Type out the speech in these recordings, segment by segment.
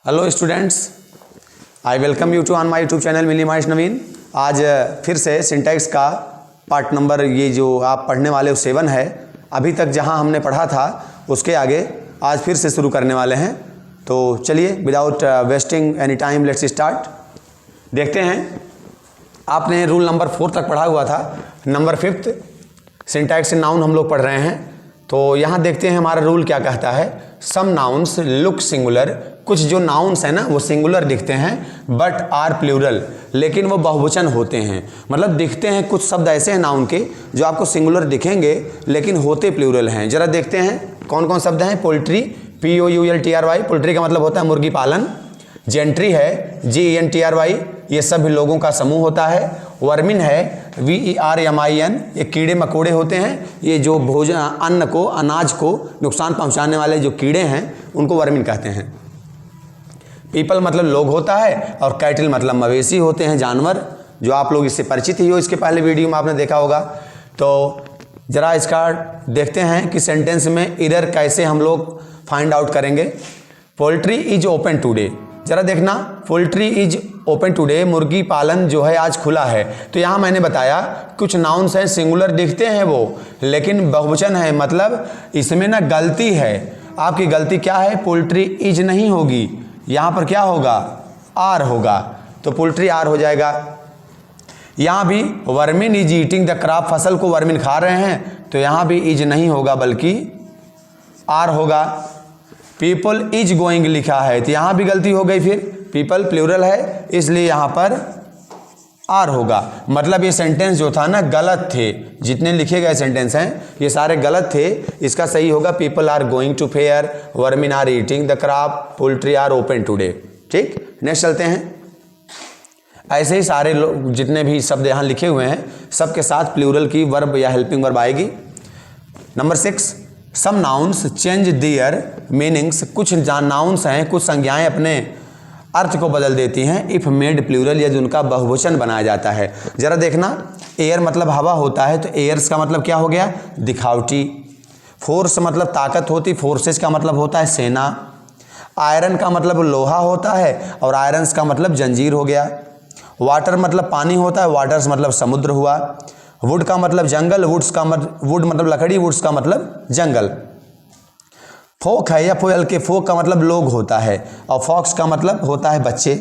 Hello students, I welcome you to on my YouTube channel Mili Mahesh Naveen. आज फिर से syntax का पार्ट नंबर ये जो आप पढ़ने वाले हो 7 है। अभी तक जहां हमने पढ़ा था उसके आगे आज फिर से शुरू करने वाले हैं। तो चलिए without wasting any time let's start. देखते हैं, आपने रूल नंबर 4 तक पढ़ा हुआ था। नंबर 5 सिंटैक्स नाउन हम लोग पढ़ रहे हैं। तो यहाँ देखते हैं हमारा रूल क्या कहता है। सम नाउन्स लुक सिंगुलर, कुछ जो नाउन्स हैं ना वो सिंगुलर दिखते हैं बट आर प्लूरल, लेकिन वो बहुवचन होते हैं। मतलब दिखते हैं, कुछ शब्द ऐसे हैं नाउन के जो आपको सिंगुलर दिखेंगे लेकिन होते प्लूरल हैं। जरा देखते हैं कौन कौन शब्द हैं। पोल्ट्री, POULTRY, पोल्ट्री का मतलब होता है मुर्गी पालन। जेंट्री है, GENTRY, ये सब लोगों का समूह होता है। वर्मिन है, VERMIN, ये कीड़े मकोड़े होते हैं। ये जो भोजन अन्न को अनाज को नुकसान पहुंचाने वाले जो कीड़े हैं उनको वर्मिन कहते हैं। पीपल मतलब लोग होता है, और कैटल मतलब मवेशी होते हैं, जानवर, जो आप लोग इससे परिचित ही हो, इसके पहले वीडियो में आपने देखा होगा। तो ज़रा इसका देखते हैं कि सेंटेंस में एरर कैसे हम लोग फाइंड आउट करेंगे। पोल्ट्री इज ओपन टुडे, जरा देखना, पोल्ट्री इज ओपन टुडे, मुर्गी पालन जो है आज खुला है। तो यहाँ मैंने बताया कुछ नाउन्स हैं सिंगुलर दिखते हैं वो, लेकिन बहुवचन है, मतलब इसमें ना गलती है। आपकी गलती क्या है? पोल्ट्री इज नहीं होगी, यहाँ पर क्या होगा? आर होगा, तो पोल्ट्री आर हो जाएगा। यहाँ भी vermin is eating the crop, फसल को वर्मिन खा रहे हैं, तो यहाँ भी इज नहीं होगा बल्कि आर होगा। पीपल इज गोइंग लिखा है, तो यहाँ भी गलती हो गई, फिर पीपल प्लूरल है इसलिए यहाँ पर आर होगा। मतलब ये सेंटेंस जो था ना गलत थे, जितने लिखे गए सेंटेंस हैं ये सारे गलत थे। इसका सही होगा people are going to fair, vermin are eating the crop, poultry are open today. ठीक, नेक्स्ट चलते हैं। ऐसे ही सारे लोग जितने भी शब्द यहाँ लिखे हुए हैं सबके साथ प्लूरल की वर्ब या हेल्पिंग वर्ब आएगी। Number 6, some nouns change their meanings, कुछ नाउन्स हैं, कुछ संज्ञाएं अपने अर्थ को बदल देती हैं इफ मेड प्लूरल, यदि उनका बहुवचन बनाया जाता है। जरा देखना, एयर मतलब हवा होता है, तो एयर्स का मतलब क्या हो गया? दिखावटी। फोर्स मतलब ताकत होती, फोर्सेस का मतलब होता है सेना। आयरन का मतलब लोहा होता है, और आयरन्स का मतलब जंजीर हो गया। वाटर मतलब पानी होता है, वाटर्स मतलब समुद्र हुआ। वुड का मतलब जंगल, वुड मतलब लकड़ी, वुड्स का मतलब जंगल। फोक है या फोयल के, फोक का मतलब लोग होता है, और फॉक्स का मतलब होता है बच्चे।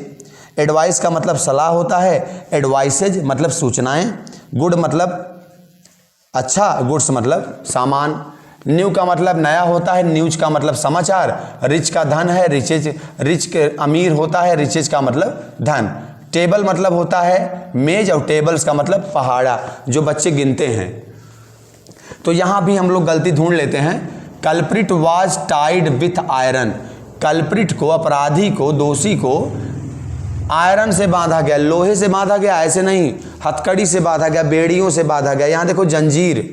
एडवाइस का मतलब सलाह होता है, एडवाइसेज मतलब सूचनाएं। गुड मतलब अच्छा, गुड्स मतलब सामान। न्यू का मतलब नया होता है, न्यूज का मतलब समाचार। रिच का धन है, रिच के अमीर होता है, रिचेज का मतलब धन। टेबल मतलब होता है मेज, और टेबल्स का मतलब पहाड़ा, जो बच्चे गिनते हैं। तो यहाँ भी हम लोग गलती ढूंढ लेते हैं। Culprit was tied with iron, culprit को, अपराधी को, दोषी को आयरन से बांधा गया, लोहे से बांधा गया, ऐसे नहीं, हथकड़ी से बांधा गया, बेड़ियों से बांधा गया। यहाँ देखो जंजीर,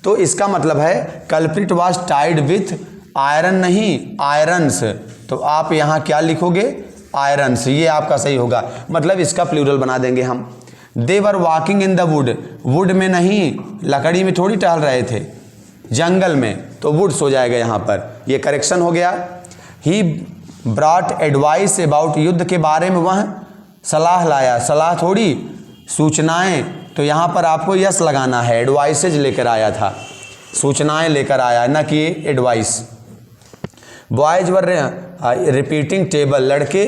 तो इसका मतलब है culprit was tied with iron, नहीं आयरन्स। तो आप यहाँ क्या लिखोगे? आयरन्स, ये आपका सही होगा, मतलब इसका प्लूरल बना देंगे हम। They were walking in the wood, wood में नहीं, लकड़ी में थोड़ी टहल रहे थे, जंगल में, तो वुड्स हो जाएगा यहाँ पर, ये करेक्शन हो गया। ही ब्रॉट एडवाइस अबाउट, युद्ध के बारे में वह सलाह लाया, सलाह थोड़ी, सूचनाएं, तो यहाँ पर आपको यस लगाना है, एडवाइसेज लेकर आया था, सूचनाएं लेकर आया, न कि advice. Boys were repeating table, लड़के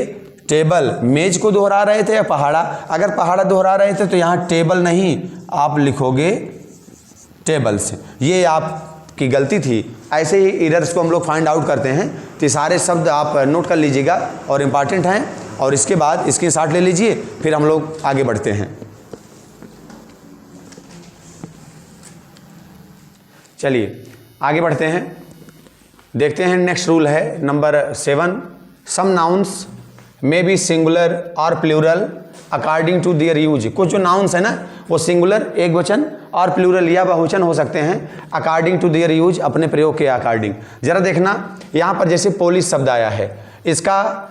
टेबल, मेज को दोहरा रहे थे या पहाड़ा? अगर पहाड़ा दोहरा रहे थे तो यहाँ टेबल नहीं, आप लिखोगे टेबल से, ये आपकी गलती थी। ऐसे ही एरर्स को हम लोग फाइंड आउट करते हैं। तो सारे शब्द आप नोट कर लीजिएगा और इम्पॉर्टेंट हैं, और इसके बाद स्क्रीनशॉट ले लीजिए, फिर हम लोग आगे बढ़ते हैं। चलिए आगे बढ़ते हैं, देखते हैं। नेक्स्ट रूल है number 7, some nouns may be singular और plural according to their use, कुछ जो नाउन्स है ना वो सिंगुलर एक वचन और प्लूरल या बहुवचन हो सकते हैं अकॉर्डिंग टू देयर यूज, अपने प्रयोग के अकॉर्डिंग। जरा देखना, यहाँ पर जैसे पुलिस शब्द आया है, इसका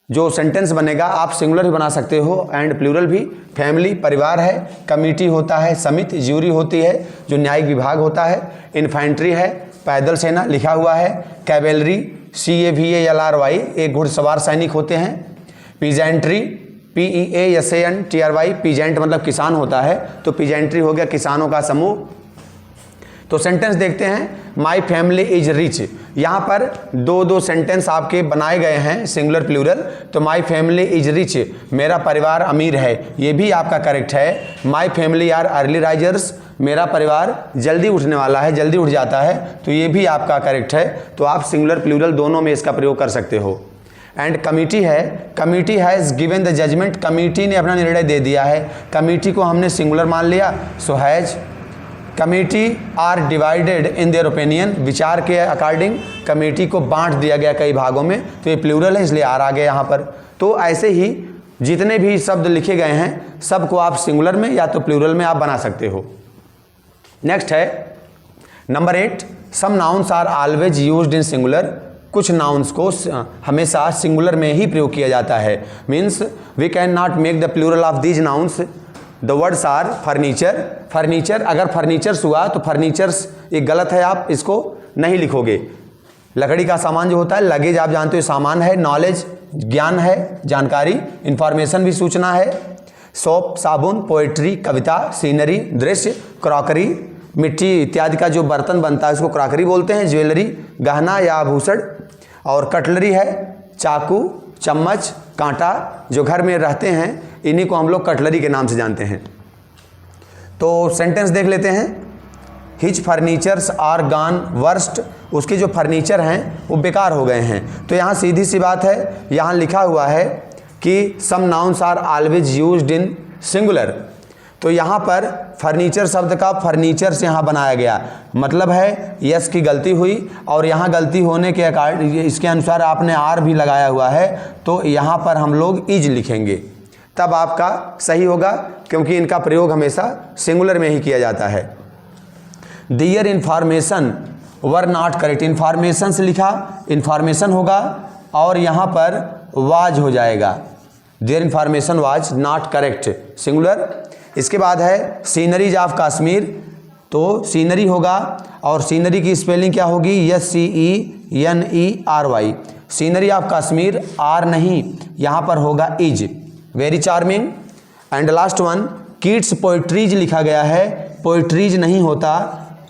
जो सेंटेंस बनेगा आप सिंगुलर भी बना सकते हो एंड प्लूरल भी। फैमिली परिवार है, कमिटी होता है, समिति ज्यूरी होती है जो न्यायिक विभाग होता है, इन्फेंट्री है पैदल सेना लिखा हुआ है, कैवेलरी CAVALRY एक घुड़सवार सैनिक होते हैं। पीजेंट्री PEASANTRY पीजेंट मतलब किसान होता है, तो पीजेंट्री हो गया किसानों का समूह। तो सेंटेंस देखते हैं, माई फैमिली इज रिच। यहाँ पर दो सेंटेंस आपके बनाए गए हैं सिंगुलर प्लूरल। तो माई फैमिली इज रिच, मेरा परिवार अमीर है, ये भी आपका करेक्ट है। My family are early risers, मेरा परिवार जल्दी उठने वाला है, जल्दी उठ जाता है, तो ये भी आपका करेक्ट है। तो आप सिंगुलर प्लूरल दोनों में इसका प्रयोग कर सकते हो। एंड कमिटी है, committee has given the judgment, committee ने अपना निर्णय दे दिया है। कमिटी को हमने सिंगुलर मान लिया, so has. Committee are divided in their opinion, विचार के अकॉर्डिंग कमेटी को बांट दिया गया कई भागों में, तो ये प्लूरल है इसलिए आर आ गया यहाँ पर। तो ऐसे ही जितने भी शब्द लिखे गए हैं सबको आप सिंगुलर में या तो प्लूरल में आप बना सकते हो। नेक्स्ट है number 8, some nouns are always used in singular, कुछ नाउन्स को हमेशा सिंगुलर में ही प्रयोग किया जाता है। Means we can not make the plural of these nouns. The words are furniture, furniture अगर फर्नीचर्स हुआ तो फर्नीचर्स ये गलत है, आप इसको नहीं लिखोगे। लकड़ी का सामान जो होता है, लगेज आप जानते हो सामान है। नॉलेज ज्ञान है, जानकारी। इंफॉर्मेशन भी सूचना है। सोप साबुन, पोएट्री कविता, सीनरी दृश्य, क्रॉकरी मिट्टी इत्यादि का जो बर्तन बनता है उसको क्रॉकरी बोलते हैं। ज्वेलरी गहना या आभूषण। और कटलरी है चाकू, चम्मच, कांटा, जो घर में रहते हैं इन्हीं को हम लोग कटलरी के नाम से जानते हैं। तो सेंटेंस देख लेते हैं, his furnitures are gone worst, उसके जो फर्नीचर हैं वो बेकार हो गए हैं। तो यहाँ सीधी सी बात है, यहाँ लिखा हुआ है कि some nouns are always used in singular, तो यहाँ पर फर्नीचर शब्द का फर्नीचर से यहाँ बनाया गया, मतलब है यस की गलती हुई, और यहाँ गलती होने के कारण इसके अनुसार आपने आर भी लगाया हुआ है, तो यहाँ पर हम लोग इज लिखेंगे, तब आपका सही होगा, क्योंकि इनका प्रयोग हमेशा सिंगुलर में ही किया जाता है। Their information were not correct, information से लिखा इन्फॉर्मेशन होगा और यहाँ पर वाज हो जाएगा, their information was not correct singular. इसके बाद है सीनरीज ऑफ कश्मीर, तो सीनरी होगा और सीनरी की स्पेलिंग क्या होगी, SCENERY, scenery of Kashmir, are नहीं यहाँ पर होगा is. Very charming. And last one kids poetries लिखा गया है, पोइट्रीज नहीं होता,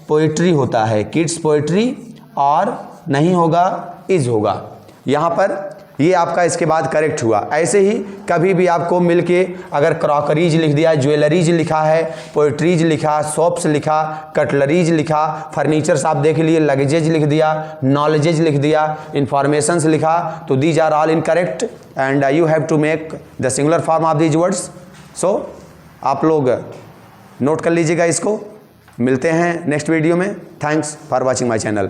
पोइट्री होता है, किड्स पोइट्री, और नहीं होगा इज होगा यहाँ पर। ये आपका इसके बाद करेक्ट हुआ। ऐसे ही कभी भी आपको मिलके अगर क्रॉकरीज लिख दिया, ज्वेलरीज लिखा है, पोइट्रीज लिखा, सोप्स लिखा, कटलरीज लिखा, फर्नीचर्स आप देख लिए, लगेजेज लिख दिया, नॉलेजेज लिख दिया, इंफॉर्मेशंस लिखा, तो these are all incorrect and you have to make the singular form of these words. So आप लोग नोट कर लीजिएगा इसको। मिलते हैं नेक्स्ट वीडियो में। Thanks for watching my channel.